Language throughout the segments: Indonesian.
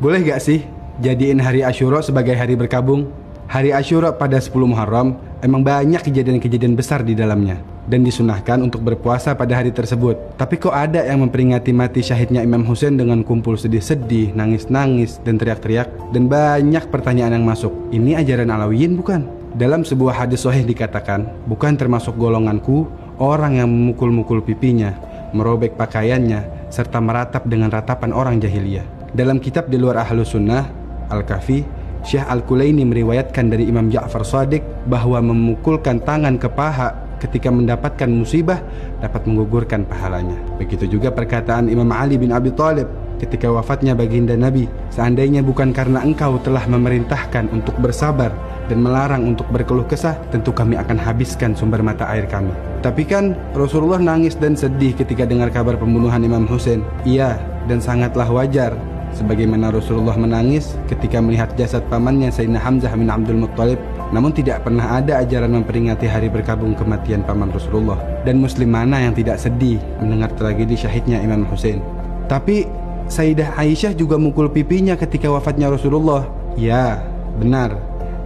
Boleh gak sih jadiin hari Asyura sebagai hari berkabung? Hari Asyura pada 10 Muharram emang banyak kejadian-kejadian besar di dalamnya dan disunahkan untuk berpuasa pada hari tersebut. Tapi kok ada yang memperingati mati syahidnya Imam Husain dengan kumpul sedih-sedih, nangis-nangis, dan teriak-teriak, dan banyak pertanyaan yang masuk. Ini ajaran Alawiyin bukan? Dalam sebuah hadis sahih dikatakan, bukan termasuk golonganku orang yang memukul-mukul pipinya, merobek pakaiannya, serta meratap dengan ratapan orang jahiliyah. Dalam kitab di luar Ahlus Sunnah, Al-Kafi, Syekh Al-Kulaini meriwayatkan dari Imam Ja'far Shadiq bahwa memukulkan tangan ke paha ketika mendapatkan musibah dapat menggugurkan pahalanya. Begitu juga perkataan Imam Ali bin Abi Thalib ketika wafatnya baginda Nabi, seandainya bukan karena engkau telah memerintahkan untuk bersabar dan melarang untuk berkeluh kesah, tentu kami akan habiskan sumber mata air kami. Tapi kan Rasulullah nangis dan sedih ketika dengar kabar pembunuhan Imam Husain. Iya, dan sangatlah wajar, sebagaimana Rasulullah menangis ketika melihat jasad pamannya Sayyidina Hamzah bin Abdul Muttalib. Namun tidak pernah ada ajaran memperingati hari berkabung kematian paman Rasulullah. Dan muslim mana yang tidak sedih mendengar tragedi syahidnya Imam Husain? Tapi Sayyidah Aisyah juga mukul pipinya ketika wafatnya Rasulullah. Ya, benar.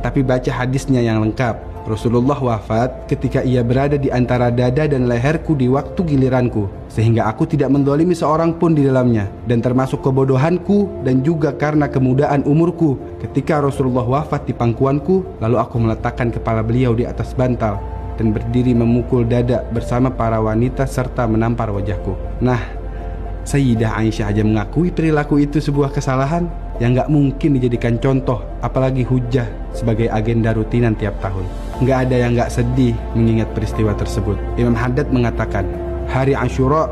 Tapi baca hadisnya yang lengkap. Rasulullah wafat ketika ia berada di antara dada dan leherku di waktu giliranku, sehingga aku tidak mendolimi seorang pun di dalamnya. Dan termasuk kebodohanku dan juga karena kemudaan umurku, ketika Rasulullah wafat di pangkuanku, lalu aku meletakkan kepala beliau di atas bantal dan berdiri memukul dada bersama para wanita serta menampar wajahku. Nah, Sayyidah Aisyah aja mengakui perilaku itu sebuah kesalahan yang gak mungkin dijadikan contoh, apalagi hujah sebagai agenda rutinan tiap tahun. Gak ada yang gak sedih mengingat peristiwa tersebut. Imam Haddad mengatakan, hari Asyura,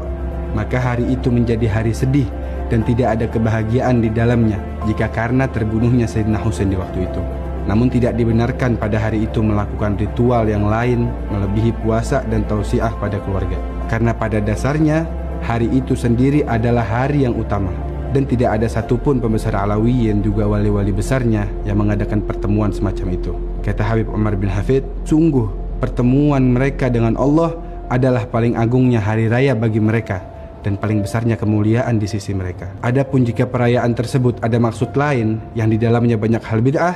maka hari itu menjadi hari sedih dan tidak ada kebahagiaan di dalamnya jika karena terbunuhnya Sayyidina Husain di waktu itu. Namun tidak dibenarkan pada hari itu melakukan ritual yang lain melebihi puasa dan tausiah pada keluarga. Karena pada dasarnya hari itu sendiri adalah hari yang utama, dan tidak ada satupun pembesar Alawiyin juga wali-wali besarnya yang mengadakan pertemuan semacam itu. Kata Habib Umar bin Hafid, sungguh pertemuan mereka dengan Allah adalah paling agungnya hari raya bagi mereka dan paling besarnya kemuliaan di sisi mereka. Adapun jika perayaan tersebut ada maksud lain yang di dalamnya banyak hal bid'ah,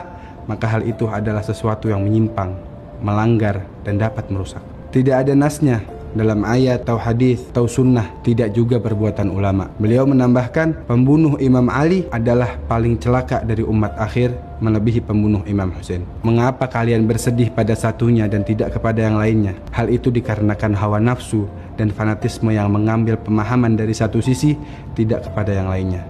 maka hal itu adalah sesuatu yang menyimpang, melanggar, dan dapat merusak. Tidak ada nasnya dalam ayat atau hadis atau sunnah, tidak juga perbuatan ulama. Beliau menambahkan, pembunuh Imam Ali adalah paling celaka dari umat akhir melebihi pembunuh Imam Husain. Mengapa kalian bersedih pada satunya dan tidak kepada yang lainnya? Hal itu dikarenakan hawa nafsu dan fanatisme yang mengambil pemahaman dari satu sisi, tidak kepada yang lainnya.